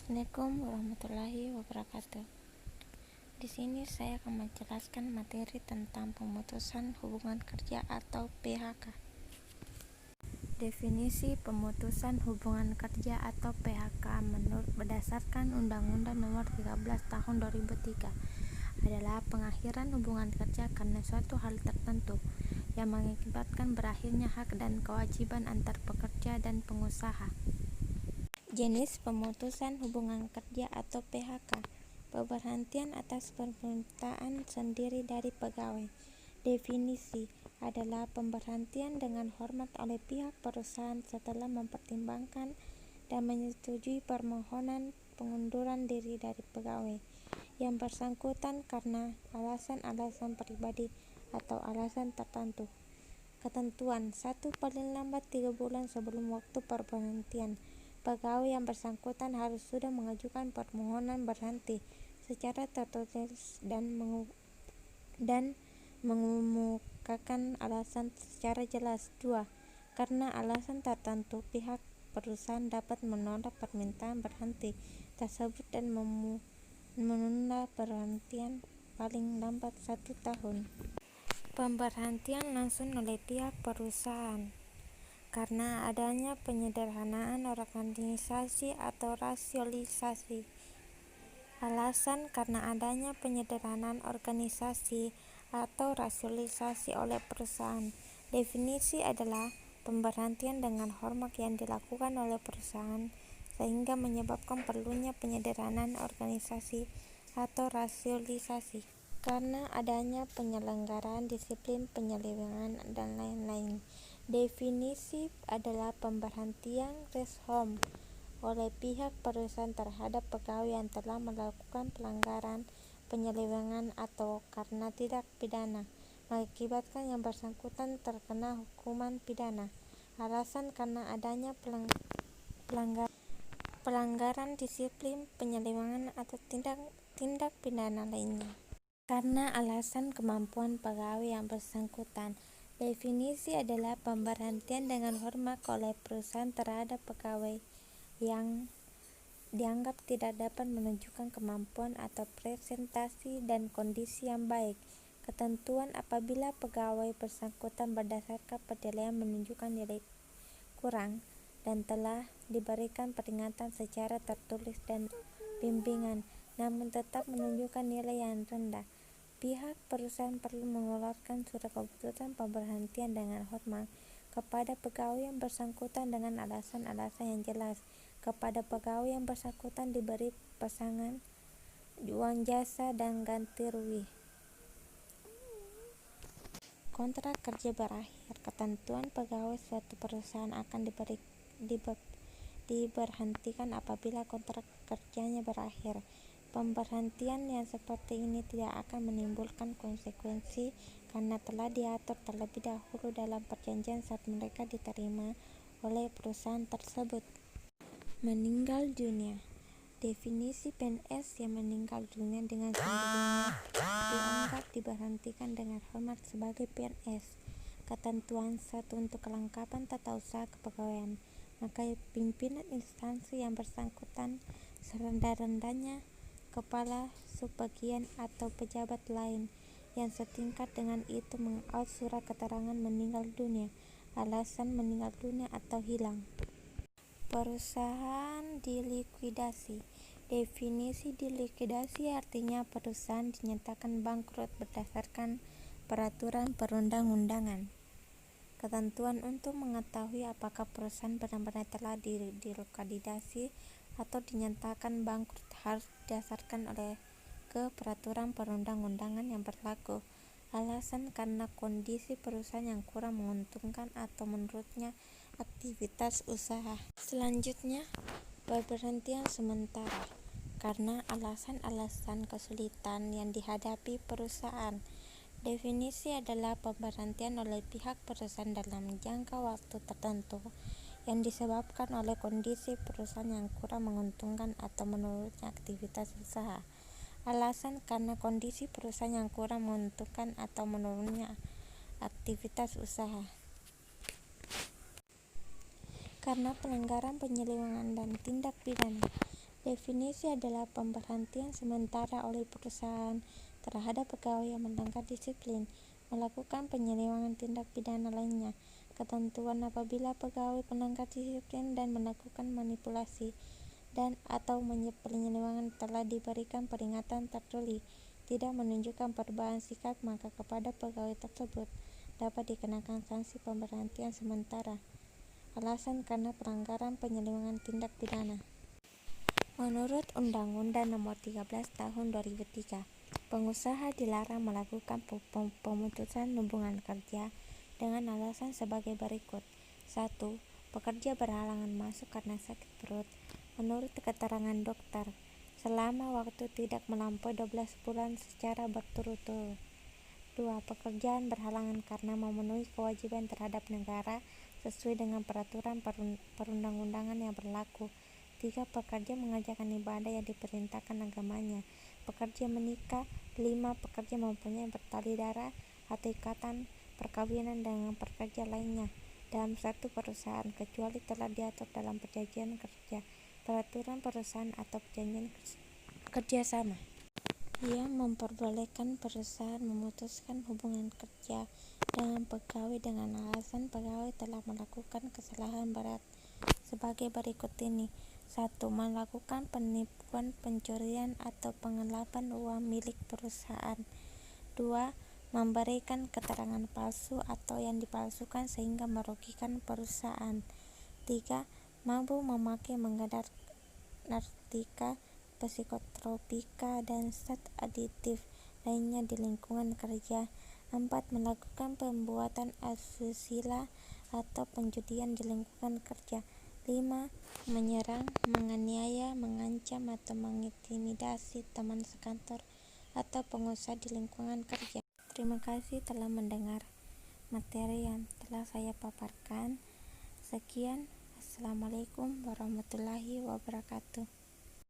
Assalamualaikum warahmatullahi wabarakatuh. Di sini saya akan menjelaskan materi tentang pemutusan hubungan kerja atau PHK. Definisi pemutusan hubungan kerja atau PHK berdasarkan Undang-Undang Nomor 13 Tahun 2003 adalah pengakhiran hubungan kerja karena suatu hal tertentu yang mengakibatkan berakhirnya hak dan kewajiban antar pekerja dan pengusaha. Jenis pemutusan hubungan kerja atau PHK: pemberhentian atas permintaan sendiri dari pegawai. Definisi adalah pemberhentian dengan hormat oleh pihak perusahaan setelah mempertimbangkan dan menyetujui permohonan pengunduran diri dari pegawai yang bersangkutan karena alasan-alasan pribadi atau alasan tertentu. Ketentuan: 1. Paling lambat 3 bulan sebelum waktu pemberhentian, pegawai yang bersangkutan harus sudah mengajukan permohonan berhenti secara tertulis dan mengemukakan alasan secara jelas. 2. Karena alasan tertentu, pihak perusahaan dapat menolak permintaan berhenti tersebut dan menunda perhentian paling lambat 1 tahun. Pemberhentian langsung oleh pihak perusahaan karena adanya penyederhanaan organisasi atau rasionalisasi. Alasan: karena adanya penyederhanaan organisasi atau rasionalisasi oleh perusahaan. Definisi adalah pemberhentian dengan hormat yang dilakukan oleh perusahaan sehingga menyebabkan perlunya penyederhanaan organisasi atau rasionalisasi karena adanya penyelenggaraan disiplin, penyelewengan, dan lain-lain. Definisi adalah pemberhentian reshom oleh pihak perusahaan terhadap pegawai yang telah melakukan pelanggaran, penyelewengan, atau karena tindak pidana mengakibatkan yang bersangkutan terkena hukuman pidana. Alasan: karena adanya pelanggaran disiplin, penyelewengan, atau tindak pidana lainnya. Karena alasan kemampuan pegawai yang bersangkutan. Definisi adalah pemberhentian dengan hormat oleh perusahaan terhadap pegawai yang dianggap tidak dapat menunjukkan kemampuan atau presentasi dan kondisi yang baik. Ketentuan: apabila pegawai bersangkutan berdasarkan penilaian menunjukkan nilai kurang dan telah diberikan peringatan secara tertulis dan bimbingan, namun tetap menunjukkan nilai yang rendah, pihak perusahaan perlu mengeluarkan surat keputusan pemberhentian dengan hormat kepada pegawai yang bersangkutan dengan alasan-alasan yang jelas. Kepada pegawai yang bersangkutan diberi pesangon, uang jasa, dan ganti rugi. Kontrak kerja berakhir. Ketentuan pegawai suatu perusahaan akan diberhentikan apabila kontrak kerjanya berakhir. Pemberhentian yang seperti ini tidak akan menimbulkan konsekuensi karena telah diatur terlebih dahulu dalam perjanjian saat mereka diterima oleh perusahaan tersebut. Meninggal dunia. Definisi: PNS yang meninggal dunia dengan sendirinya dianggap diberhentikan dengan hormat sebagai PNS. Ketentuan: 1. Untuk kelengkapan tata usaha kepegawaian, maka pimpinan instansi yang bersangkutan serendah-rendahnya, kepala subbagian atau pejabat lain yang setingkat dengan itu mengout surat keterangan meninggal dunia. Alasan: meninggal dunia atau hilang. Perusahaan dilikuidasi. Definisi: dilikuidasi artinya perusahaan dinyatakan bangkrut berdasarkan peraturan perundang-undangan. Ketentuan: untuk mengetahui apakah perusahaan benar-benar telah dilikuidasi atau dinyatakan bangkrut harus didasarkan oleh peraturan perundang-undangan yang berlaku. Alasan: karena kondisi perusahaan yang kurang menguntungkan atau menurutnya aktivitas usaha. Selanjutnya, pemberhentian sementara karena alasan-alasan kesulitan yang dihadapi perusahaan. Definisi adalah pemberhentian oleh pihak perusahaan dalam jangka waktu tertentu yang disebabkan oleh kondisi perusahaan yang kurang menguntungkan atau menurunnya aktivitas usaha. Alasan: karena kondisi perusahaan yang kurang menguntungkan atau menurunnya aktivitas usaha. Karena pelanggaran, penyelewengan, dan tindak pidana. Definisi adalah pemberhentian sementara oleh perusahaan terhadap pegawai yang melanggar disiplin, melakukan penyelewengan tindak pidana lainnya. Ketentuan apabila pegawai melanggar disiplin dan melakukan manipulasi dan atau penyelewengan telah diberikan peringatan tertulis, tidak menunjukkan perubahan sikap, maka kepada pegawai tersebut dapat dikenakan sanksi pemberhentian sementara. Alasan karena pelanggaran penyelewengan tindak pidana. Menurut Undang-Undang Nomor 13 Tahun 2003, pengusaha dilarang melakukan pemutusan hubungan kerja dengan alasan sebagai berikut. 1. Pekerja berhalangan masuk karena sakit perut menurut keterangan dokter selama waktu tidak melampaui 12 bulan secara berturut-turut. 2. Pekerjaan berhalangan karena memenuhi kewajiban terhadap negara sesuai dengan peraturan perundang-undangan yang berlaku. 3. Pekerja mengerjakan ibadah yang diperintahkan agamanya. Pekerja menikah. 5. Pekerja mempunyai bertali darah atau ikatan perkawinan dengan pekerja lainnya dalam satu perusahaan, kecuali telah diatur dalam perjanjian kerja, peraturan perusahaan atau perjanjian kerjasama yang memperbolehkan perusahaan memutuskan hubungan kerja dengan pegawai dengan alasan pegawai telah melakukan kesalahan berat sebagai berikut ini. 1. Melakukan penipuan, pencurian, atau penggelapan uang milik perusahaan. 2. Memberikan keterangan palsu atau yang dipalsukan sehingga merugikan perusahaan. 3. Mampu memakai mengedar narkotika, psikotropika, dan zat aditif lainnya di lingkungan kerja. 4. Melakukan pembuatan asusila atau penjudian di lingkungan kerja. 5. Menyerang, menganiaya, mengancam, atau mengintimidasi teman sekantor atau pengusaha di lingkungan kerja. Terima kasih telah mendengar materi yang telah saya paparkan. Sekian, Assalamualaikum warahmatullahi wabarakatuh.